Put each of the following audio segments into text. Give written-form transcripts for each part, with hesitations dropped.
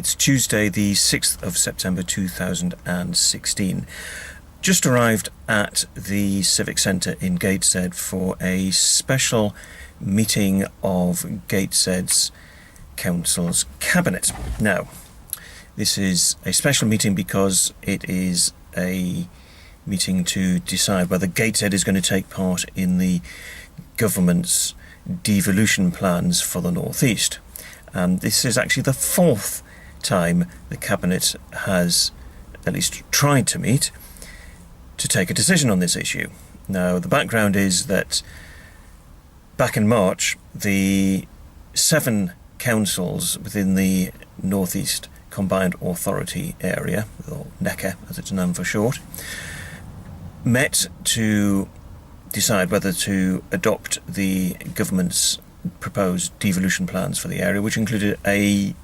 It's Tuesday, the 6th of September 2016. Just arrived at the Civic Centre in Gateshead for a special meeting of Gateshead's Council's Cabinet. Now, this is a special meeting because it is a meeting to decide whether Gateshead is going to take part in the government's devolution plans for the North East. And this is actually the fourth time the Cabinet has at least tried to meet to take a decision on this issue. Now, the background is that back in March, the 7 councils within the North East Combined Authority area, or NECA as it's known for short, met to decide whether to adopt the government's proposed devolution plans for the area, which included a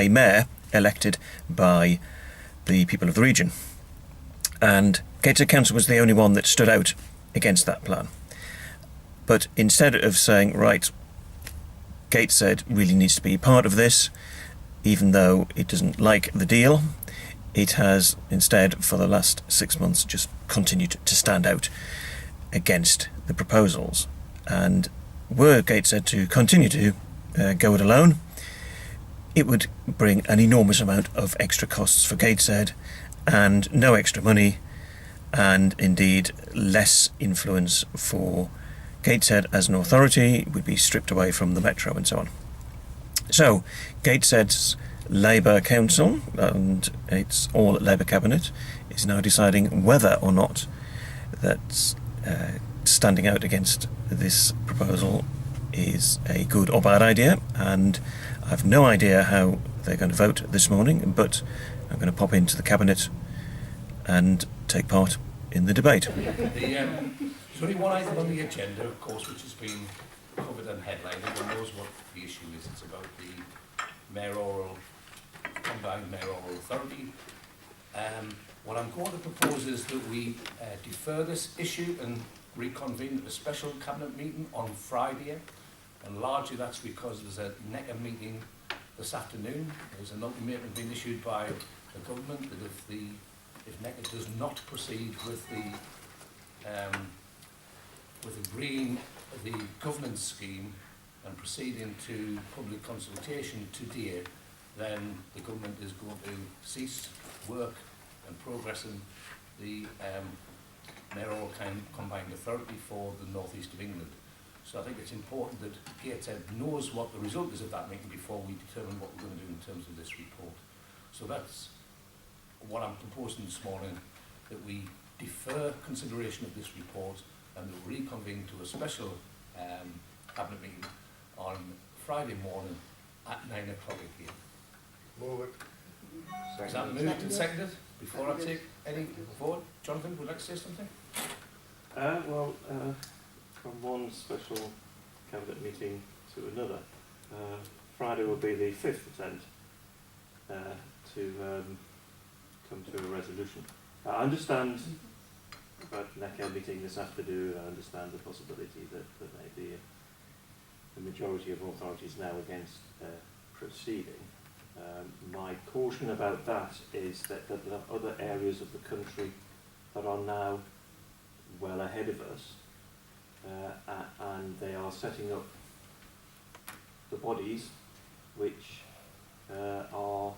mayor elected by the people of the region. And Gateshead Council was the only one that stood out against that plan. But instead of saying, right, Gateshead really needs to be part of this, even though it doesn't like the deal, it has instead, for the last 6 months, just continued to stand out against the proposals. And were Gateshead to continue to go it alone, it would bring an enormous amount of extra costs for Gateshead and no extra money, and indeed less influence for Gateshead as an authority would be stripped away from the Metro and so on. So Gateshead's Labour Council, and its all Labour Cabinet, is now deciding whether or not that standing out against this proposal is a good or bad idea, and I've no idea how they're going to vote this morning, but I'm going to pop into the Cabinet and take part in the debate. There's only one item on the agenda, of course, which has been covered and headlined. Everyone knows what the issue is. It's about the combined mayoral authority. What I'm going to propose is that we defer this issue and reconvene a special cabinet meeting on Friday, and largely that's because there's a NECA meeting this afternoon. There's an ultimatum being issued by the government that if NECA does not proceed with agreeing the governance scheme and proceeding to public consultation today, then the government is going to cease work and progress in the mayoral combined authority for the North East of England. So I think it's important that Gateshead knows what the result is of that meeting before we determine what we're going to do in terms of this report. So that's what I'm proposing this morning, that we defer consideration of this report and we'll reconvene to a special cabinet meeting on Friday morning at 9 o'clock again. Move it. Is that moved and seconded? Before I take any vote, Jonathan, would you like to say something? From one special cabinet meeting to another, Friday will be the 5th attempt to come to a resolution. I understand about the NECA meeting this afternoon. I understand the possibility that there may be a majority of authorities now against proceeding. My caution about that is that there are other areas of the country that are now well ahead of us, and they are setting up the bodies which will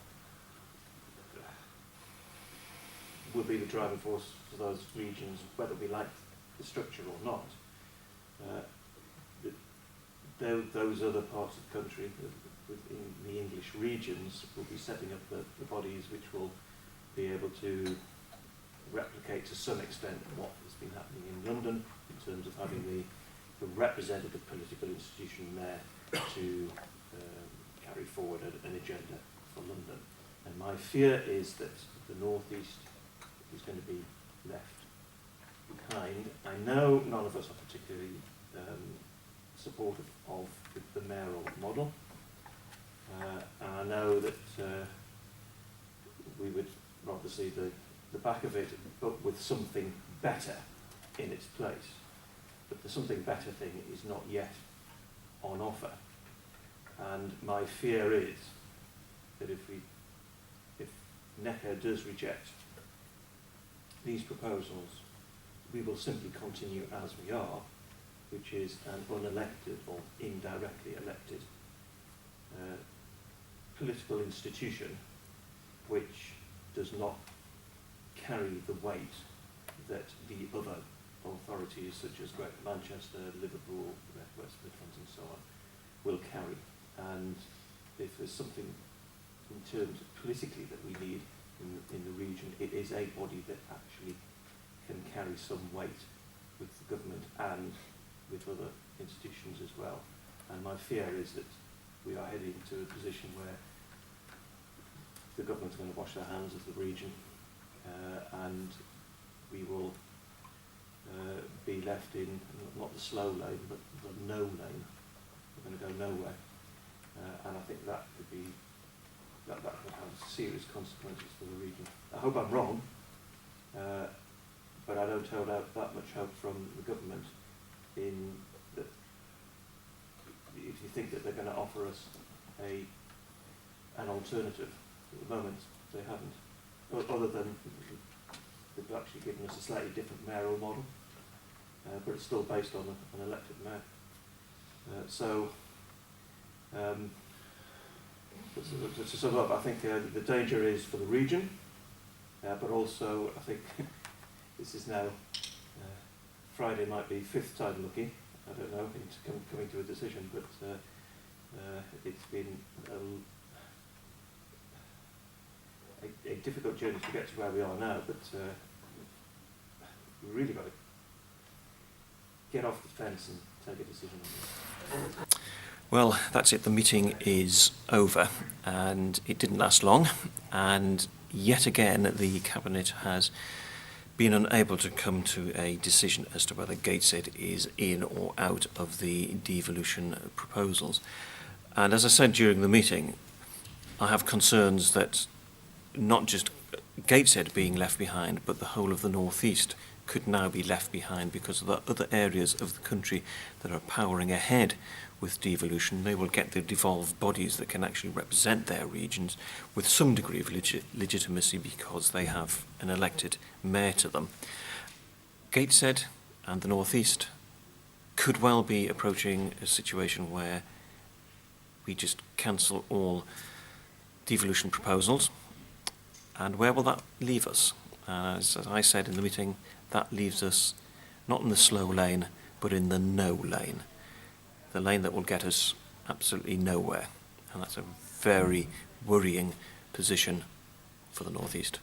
be the driving force for those regions, whether we like the structure or not. Those other parts of the country, within the English regions, will be setting up the bodies which will be able to replicate to some extent what has been happening in London in terms of having the representative political institution there to carry forward an agenda for London. And my fear is that the North East is going to be left behind. I know none of us are particularly supportive of the mayoral model. And I know that we would rather see the back of it, but with something better in its place. But the something better thing is not yet on offer. And my fear is that if Necker does reject these proposals, we will simply continue as we are, which is an unelected or indirectly elected political institution which does not carry the weight that the other authorities such as Greater Manchester, Liverpool, West Midlands and so on will carry. And if there's something in terms of politically that we need in the region, it is a body that actually can carry some weight with the government and with other institutions as well. And my fear is that we are heading to a position where the government's going to wash their hands of the region, and we will be left in not the slow lane but the no lane. We're going to go nowhere, and I think that could be that could have serious consequences for the region. I hope I'm wrong, but I don't hold out that much hope from the government in that. If you think that they're going to offer us an alternative, at the moment they haven't, other than they've actually given us a slightly different mayoral model, but it's still based on an elected mayor. To sum up, I think the danger is for the region, but also I think this is now, Friday might be fifth time lucky, I don't know, into coming to a decision, but it's been a difficult journey to get to where we are now, but we've really got to get off the fence and take a decision on this. Well, that's it. The meeting is over, and it didn't last long, and yet again the Cabinet has been unable to come to a decision as to whether Gateshead is in or out of the devolution proposals. And as I said during the meeting, I have concerns that not just Gateshead being left behind, but the whole of the North East could now be left behind because of the other areas of the country that are powering ahead with devolution. They will get the devolved bodies that can actually represent their regions with some degree of legitimacy because they have an elected mayor to them. Gateshead and the North East could well be approaching a situation where we just cancel all devolution proposals. And where will that leave us? As I said in the meeting, that leaves us not in the slow lane, but in the no lane. The lane that will get us absolutely nowhere. And that's a very worrying position for the North East.